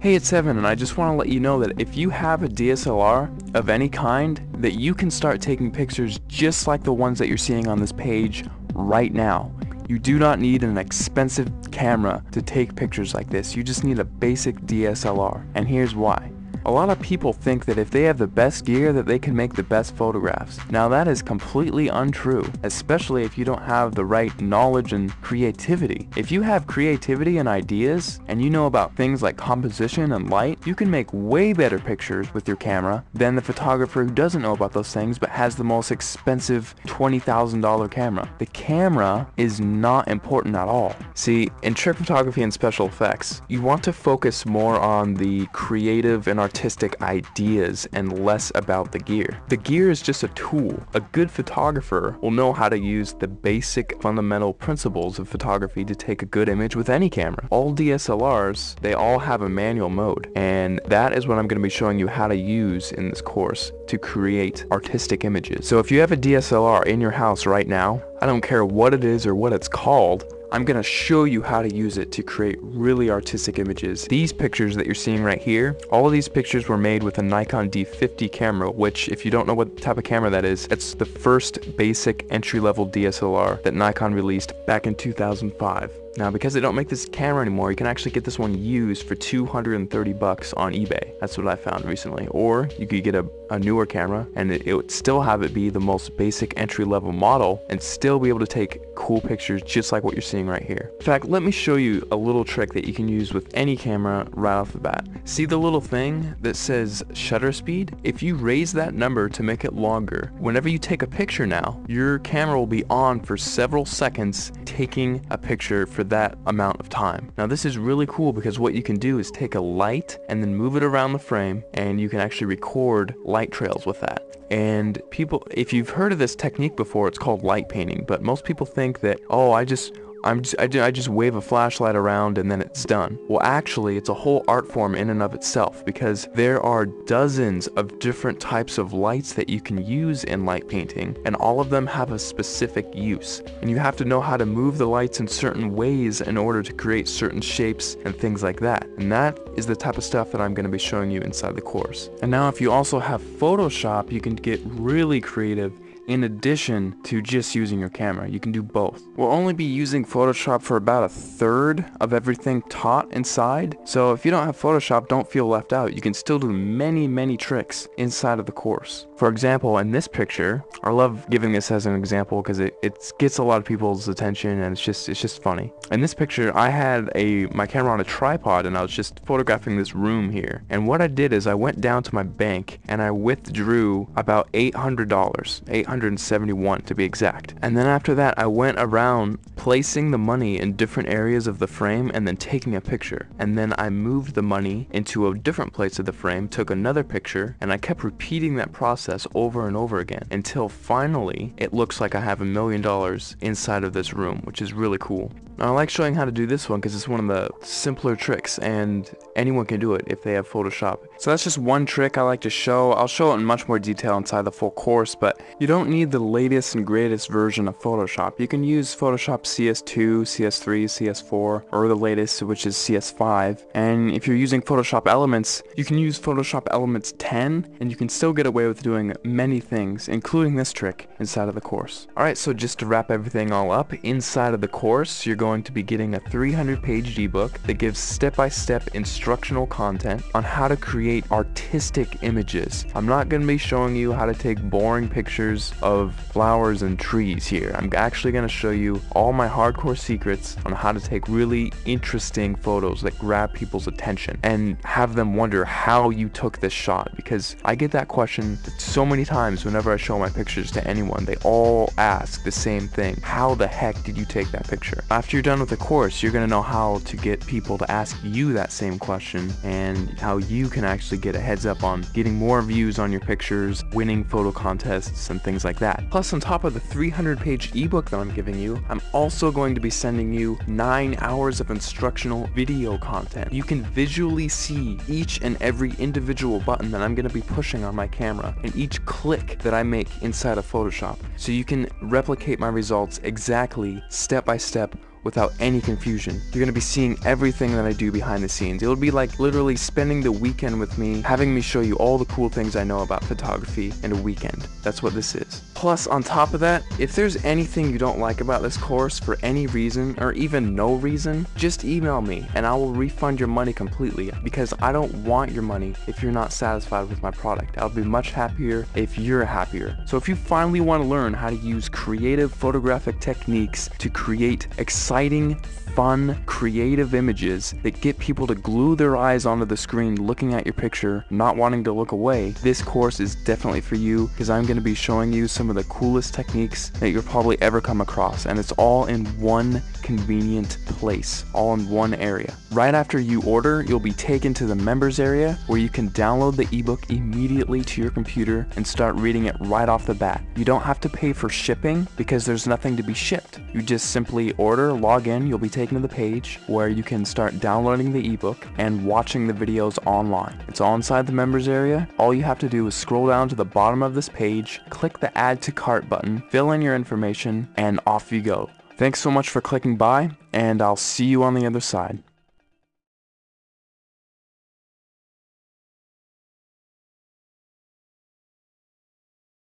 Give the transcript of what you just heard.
Hey, it's Evan, and I just want to let you know that if you have a DSLR of any kind, that you can start taking pictures just like the ones that you're seeing on this page right now. You do not need an expensive camera to take pictures like this. You just need a basic DSLR, and here's why. A lot of people think that if they have the best gear that they can make the best photographs. Now that is completely untrue, especially if you don't have the right knowledge and creativity. If you have creativity and ideas, and you know about things like composition and light, you can make way better pictures with your camera than the photographer who doesn't know about those things but has the most expensive $20,000 camera. The camera is not important at all. See, in trick photography and special effects, you want to focus more on the creative and artistic ideas and less about the gear. The gear is just a tool. A good photographer will know how to use the basic fundamental principles of photography to take a good image with any camera. All DSLRs, they all have a manual mode, and that is what I'm going to be showing you how to use in this course to create artistic images. So if you have a DSLR in your house right now, I don't care what it is or what it's called, I'm going to show you how to use it to create really artistic images. These pictures that you're seeing right here, all of these pictures were made with a Nikon D50 camera, which, if you don't know what type of camera that is, it's the first basic entry-level DSLR that Nikon released back in 2005. Now, because they don't make this camera anymore, you can actually get this one used for $230 on eBay. That's what I found recently. Or you could get a newer camera and it would still have it be the most basic entry-level model and still be able to take cool pictures just like what you're seeing right here. In fact, let me show you a little trick that you can use with any camera right off the bat. See the little thing that says shutter speed? If you raise that number to make it longer, whenever you take a picture now, your camera will be on for several seconds taking a picture for that amount of time. Now this is really cool because what you can do is take a light and then move it around the frame, and you can actually record light trails with that. And people, if you've heard of this technique before, it's called light painting, but most people think that, oh, I just wave a flashlight around and then it's done. Well, actually, it's a whole art form in and of itself, because there are dozens of different types of lights that you can use in light painting, and all of them have a specific use. And you have to know how to move the lights in certain ways in order to create certain shapes and things like that. And that is the type of stuff that I'm going to be showing you inside the course. And now if you also have Photoshop, you can get really creative. In addition to just using your camera, you can do both. We'll only be using Photoshop for about a third of everything taught inside, so if you don't have Photoshop, don't feel left out. You can still do many tricks inside of the course. For example, in this picture, I love giving this as an example because it gets a lot of people's attention, and it's just funny. In this picture, I had my camera on a tripod and I was just photographing this room here. And what I did is I went down to my bank and I withdrew about $800, $871 to be exact. And then after that, I went around placing the money in different areas of the frame and then taking a picture. And then I moved the money into a different place of the frame, took another picture, and I kept repeating that process over and over again until finally it looks like I have $1 million inside of this room, which is really cool. Now, I like showing how to do this one because it's one of the simpler tricks and anyone can do it if they have Photoshop. So that's just one trick I like to show. I'll show it in much more detail inside the full course, but you don't need the latest and greatest version of Photoshop. You can use Photoshop CS2, CS3, CS4, or the latest, which is CS5. And if you're using Photoshop Elements, you can use Photoshop Elements 10, and you can still get away with doing many things, including this trick, inside of the course. Alright, so just to wrap everything all up, inside of the course, you're going to be getting a 300-page ebook that gives step-by-step instructional content on how to create artistic images. I'm not going to be showing you how to take boring pictures of flowers and trees here. I'm actually going to show you all my hardcore secrets on how to take really interesting photos that grab people's attention and have them wonder how you took this shot, because I get that question so many times whenever I show my pictures to anyone. They all ask the same thing: how the heck did you take that picture? After you're done with the course, you're going to know how to get people to ask you that same question and how you can actually get a heads up on getting more views on your pictures, winning photo contests, and things like that. Plus, on top of the 300-page ebook that I'm giving you, I'm also going to be sending you 9 hours of instructional video content. You can visually see each and every individual button that I'm going to be pushing on my camera and each click that I make inside of Photoshop, so you can replicate my results exactly step by step without any confusion. You're going to be seeing everything that I do behind the scenes. It'll be like literally spending the weekend with me, having me show you all the cool things I know about photography in a weekend. That's what this is. Plus, on top of that, if there's anything you don't like about this course for any reason, or even no reason, just email me and I will refund your money completely, because I don't want your money if you're not satisfied with my product. I'll be much happier if you're happier. So if you finally want to learn how to use creative photographic techniques to create exciting, fun, creative images that get people to glue their eyes onto the screen looking at your picture, not wanting to look away, this course is definitely for you, because I'm going to be showing you some of the coolest techniques that you'll probably ever come across, and it's all in one convenient place, all in one area. Right after you order, you'll be taken to the members area where you can download the ebook immediately to your computer and start reading it right off the bat. You don't have to pay for shipping because there's nothing to be shipped. You just simply order, log in, you'll be taken to the page where you can start downloading the ebook and watching the videos online. It's all inside the members area. All you have to do is scroll down to the bottom of this page, click the add to cart button, fill in your information, and off you go. Thanks so much for clicking by, and I'll see you on the other side.